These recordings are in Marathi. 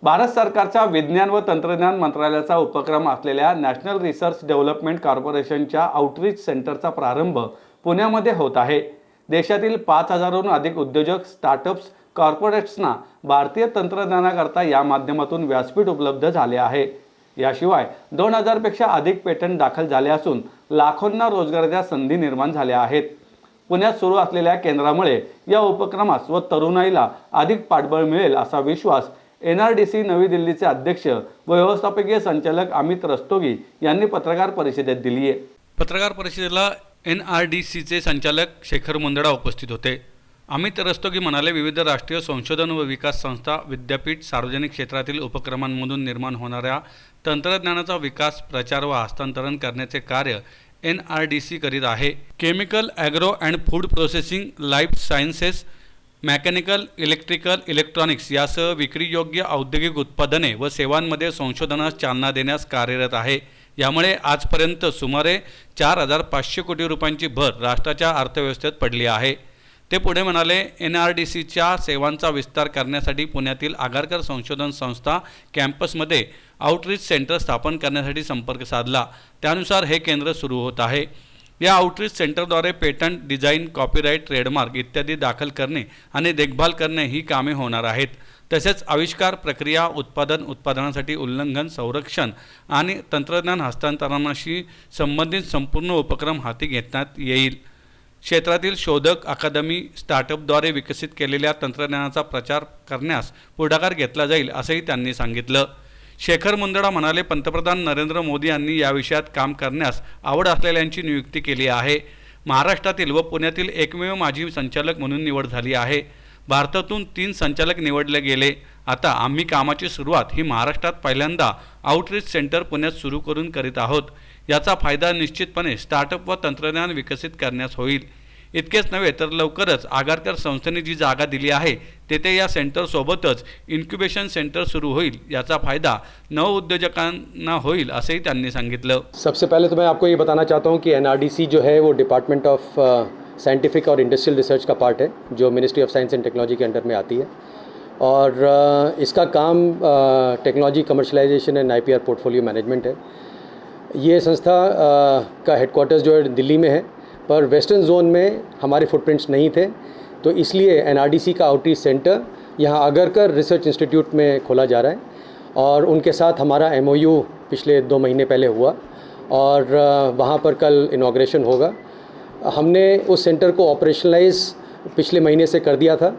भारत सरकारच्या विज्ञान व तंत्रज्ञान मंत्रालयाचा उपक्रम असलेल्या नॅशनल रिसर्च डेव्हलपमेंट कॉर्पोरेशनच्या आउटरीच सेंटरचा प्रारंभ पुण्यामध्ये होत आहे। देशातील 5000हून अधिक उद्योजक, स्टार्टअप्स, कॉर्पोरेट्सना भारतीय तंत्रज्ञानाकरता या माध्यमातून व्यासपीठ उपलब्ध झाले आहे। याशिवाय 2000 पेक्षा अधिक पेटंट दाखल झाले असून लाखोंना रोजगाराच्या संधी निर्माण झाल्या आहेत। पुण्यात सुरू असलेल्या केंद्रामुळे या उपक्रमास व तरुणाईला अधिक पाठबळ मिळेल असा विश्वास NRDC नवी दिल्लीचे अध्यक्ष व व्यवस्थापकीय संचालक अमित रस्तोगी यांनी पत्रकार परिषदेत दिली आहे। पत्रकार परिषदेला NRDCचे संचालक शेखर मुंदडा उपस्थित होते। अमित रस्तोगी म्हणाले, विविध राष्ट्रीय संशोधन व विकास संस्था, विद्यापीठ, सार्वजनिक क्षेत्रातील उपक्रमांमधून निर्माण होणाऱ्या तंत्रज्ञानाचा विकास, प्रचार व हस्तांतरण करण्याचे कार्य NRDC करीत आहे। Chemical, agro and food processing, life sciences, mechanical, electrical, electronics यासह विक्रीयोग्य औद्योगिक उत्पादने व सेवांमध्ये संशोधनास चालना देण्यास कार्यरत आहे। यामुळे आजपर्यंत सुमारे 4500 कोटी रुपयांची भर राष्ट्राच्या अर्थव्यवस्थेत पडली आहे। ते पुढे म्हणाले, NRDCच्या सेवांचा विस्तार करण्यासाठी पुण्यातील आगरकर संशोधन संस्था कॅम्पसमध्ये आउटरीच सेंटर स्थापन करण्यासाठी संपर्क साधला। त्यानुसार हे केंद्र सुरू होत आहे। या outreach सेंटरद्वारे patent, design, copyright, trademark इत्यादी दाखल करणे आणि देखभाल करणे ही कामे होणार आहेत। तसेच आविष्कार, प्रक्रिया, उत्पादनासाठी उल्लंघन, संरक्षण आणि तंत्रज्ञान हस्तांतरणाशी संबंधित संपूर्ण उपक्रम हाती घेण्यात येईल। क्षेत्रातील शोधक, अकादमी, स्टार्टअपद्वारे विकसित केलेल्या तंत्रज्ञानाचा प्रचार करण्यास पुढाकार घेतला जाईल असंही त्यांनी सांगितलं। शेखर मुंदडा म्हणाले, पंतप्रधान नरेंद्र मोदी यांनी या विषयात काम करण्यास आवड असलेल्यांची नियुक्ती केली आहे। महाराष्ट्रातील व पुण्यातील एकमेव माजी संचालक म्हणून निवड झाली आहे। भारतातून 3 संचालक निवडले गेले। आता आम्ही कामाची सुरुवात ही महाराष्ट्रात पहिल्यांदा आउटरीच सेंटर पुण्यात सुरू करून करीत आहोत। याचा फायदा निश्चितपणे स्टार्टअप व तंत्रज्ञान विकसित करण्यास होईल। इतकेच नव्हे तर लवकरच आगरकर संस्थेने जी जागा दिली आहे तेथे या सेंटर सोबतच इन्क्युबेशन सेंटर सुरू होईल। याचा फायदा नवउद्योजकांना होईल असंही त्यांनी सांगितलं। सबसे पहले तो मैं आपको ये बताना चाहता हूँ कि NRDC जो है वो डिपार्टमेंट ऑफ साइंटिफिक और इंडस्ट्रियल रिसर्च का पार्ट है, जो ministry of science end technology K under में आती है। और इसका काम technology commercialisation end IPR portfolio management है। ये संस्था का हेडक्वार्टर्स जो है दिल्ली में है, पर वेस्टर्न जोन में हमारे फुटप्रिंट्स नहीं थे, तो इसलिए NRDC का आउटरीच सेंटर यहाँ आगरकर रिसर्च इंस्टीट्यूट में खोला जा रहा है। और उनके साथ हमारा MOU पिछले 2 महीने पहले हुआ और वहाँ पर कल इनॉग्रेशन होगा। हमने उस सेंटर को ऑपरेशनलाइज पिछले महीने से कर दिया था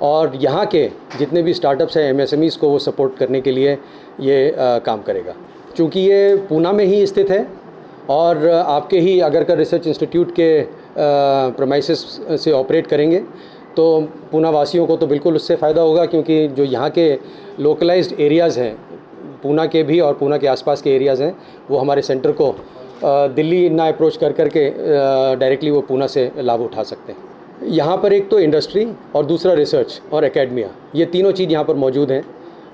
और यहाँ के जितने भी स्टार्टअप्स हैं, MSMEs को वो सपोर्ट करने के लिए ये काम करेगा। चूँकि ये पूना में ही स्थित है और आपके ही आगरकर रिसर्च इंस्टीट्यूट के प्रेमाइसेस से ऑपरेट करेंगे, तो पूना वासियों को तो बिल्कुल उससे फ़ायदा होगा, क्योंकि जो यहाँ के लोकलाइज्ड एरियाज़ हैं, पूना के भी और पूना के आसपास के एरियाज़ हैं, वो हमारे सेंटर को दिल्ली ना अप्रोच करके डायरेक्टली वो पूना से लाभ उठा सकते हैं। यहाँ पर एक तो इंडस्ट्री और दूसरा रिसर्च और एकेडमिया, ये तीनों चीज़ यहाँ पर मौजूद हैं।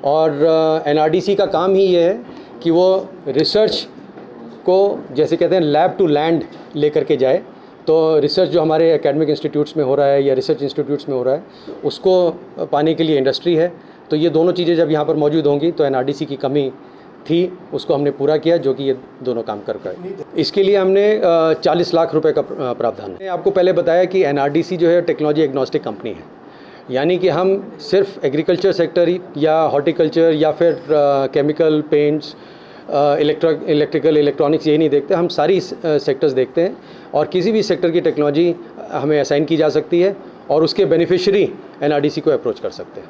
और NRDC का काम ही ये है कि वो रिसर्च को, जैसे कहते हैं, लैब टू लैंड लेकर के जाए। तो रिसर्च जो हमारे एकेडमिक इंस्टीट्यूट्स में हो रहा है या रिसर्च इंस्टीट्यूट्स में हो रहा है, उसको पाने के लिए इंडस्ट्री है। तो ये दोनों चीज़ें जब यहाँ पर मौजूद होंगी तो NRDC की कमी थी, उसको हमने पूरा किया, जो कि ये दोनों काम कर पाए। इसके लिए हमने 40 लाख रुपए का प्रावधान है। आपको पहले बताया कि NRDC जो है टेक्नोलॉजी एग्नोस्टिक कंपनी है, यानी कि हम सिर्फ एग्रीकल्चर सेक्टर या हॉर्टिकल्चर या फिर केमिकल, पेंट्स, इलेक्ट्रिकल, इलेक्ट्रॉनिक्स यही नहीं देखते, हम सारी सेक्टर्स देखते हैं। और किसी भी सेक्टर की टेक्नोलॉजी हमें असाइन की जा सकती है और उसके बेनिफिशियरी NRDC को अप्रोच कर सकते हैं।